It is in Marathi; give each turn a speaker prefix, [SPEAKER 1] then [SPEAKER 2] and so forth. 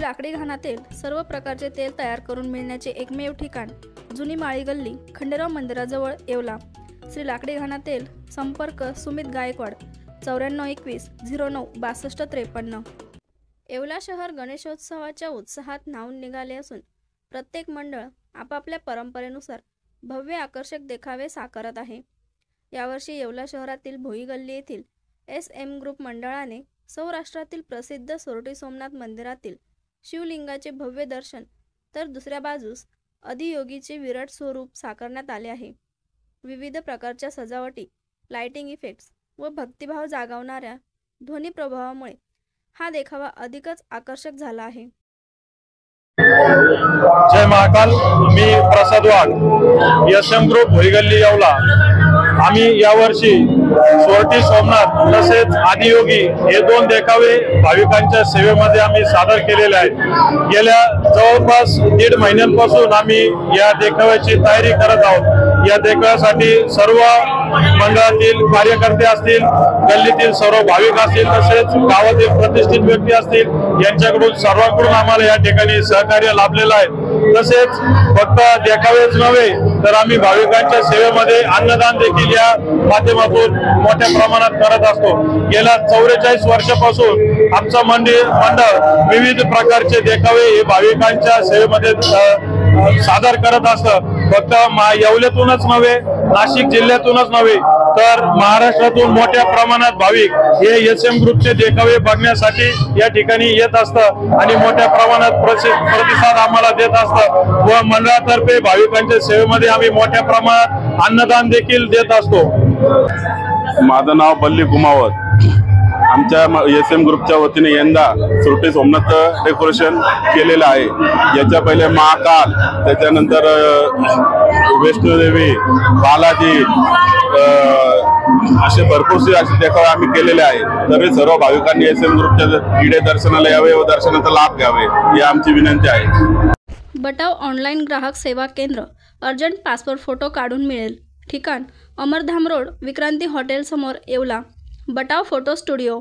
[SPEAKER 1] लाकडी घाणातील सर्व प्रकारचे तेल तयार करून मिळण्याचे एकमेव ठिकाण जुनी माळी गल्ली खंडेराव मंदिराजवळ येवला। श्री लाकडी घाणा तेल संपर्क सुमित गायकवाड 9421096253। येवला शहर गणेशोत्सवाच्या उत्साहात न्हाऊन निघाले असून प्रत्येक मंडळ आपापल्या परंपरेनुसार भव्य आकर्षक देखावे साकारत आहे। यावर्षी येवला शहरातील भोई गल्ली येथील SM ग्रुप मंडळाने सौराष्ट्रातील प्रसिद्ध सोरटी सोमनाथ मंदिरातील शिवलिंगाचे भव्य दर्शन तर दुसऱ्या बाजूस आदियोगीचे विराट स्वरूप साकारण्यात आले आहे। विविध प्रकारच्या सजावटी, लाइटिंग इफेक्ट्स व भक्तिभाव जागवणाऱ्या ध्वनी प्रभावामुळे हा देखावा अधिकच आकर्षक झाला आहे।
[SPEAKER 2] जय महाकाल। मी प्रसाद वाघ, SM ग्रुप भोई गल्ली येवला। आम्ही यावर्षी सोरटी सोमनाथ तसेच आदियोगी हे दोन देखावे भाविकांच्या सेवेमध्ये आम्ही सादर केलेले आहेत। गेल्या जवळपास 1.5 महिन्यांपासून आम्ही या देखाव्याची तयारी करत आहोत। या देखाव्यासाठी सर्व मंडळातील कार्यकर्ते असतील, गल्लीतील सर्व भाविक असतील, तसेच गावातील प्रतिष्ठित व्यक्ती असतील, यांच्याकडून सर्वांकडून आम्हाला या ठिकाणी सहकार्य लाभलेलं आहे। तसेच फक्त देखावेच नव्हे तर आम्ही भाविकांच्या सेवेमध्ये अन्नदान देखील या माध्यमातून मोठ्या प्रमाणात करत असतो। गेल्या 44 वर्षापासून आमचं मंडळ विविध प्रकारचे देखावे हे भाविकांच्या सेवेमध्ये सादर करत असतं। फक्त येवल्यातूनच नव्हे, नाशिक जिल्ह्यातूनच नव्हे तर महाराष्ट्रातून मोठ्या प्रमाणात भाविक हे SM ग्रुपचे देखावे बघण्यासाठी या ठिकाणी येत असतात आणि मोठ्या प्रमाणात प्रतिसाद आम्हाला देत असतात व मंडळातर्फे भाविकांच्या सेवेमध्ये आम्ही मोठ्या प्रमाणात अन्नदान देखील देत असतो।
[SPEAKER 3] माझं नाव बल्ली कुमावत। आमच्या SM ग्रुपच्या वतीने यंदा सोरटी सोमनाथ डेकोरेशन केलेलं आहे। याच्या पहिले महाकाल, त्याच्यानंतर वैष्णोदेवी, बालाजी असे भरपूरसे असे देखावे आम्ही केलेले आहे। तरी सर्व भाविकांनी SM ग्रुपच्या इडे दर्शनाला यावे व दर्शनाचा लाभ घ्यावे ही आमची विनंती आहे।
[SPEAKER 1] बटाव ऑनलाईन ग्राहक सेवा केंद्र, अर्जंट पासपोर्ट फोटो काढून मिळेल। ठिकाण अमरधाम रोड, विक्रांती हॉटेल समोर, येवला। बटाव photo studio.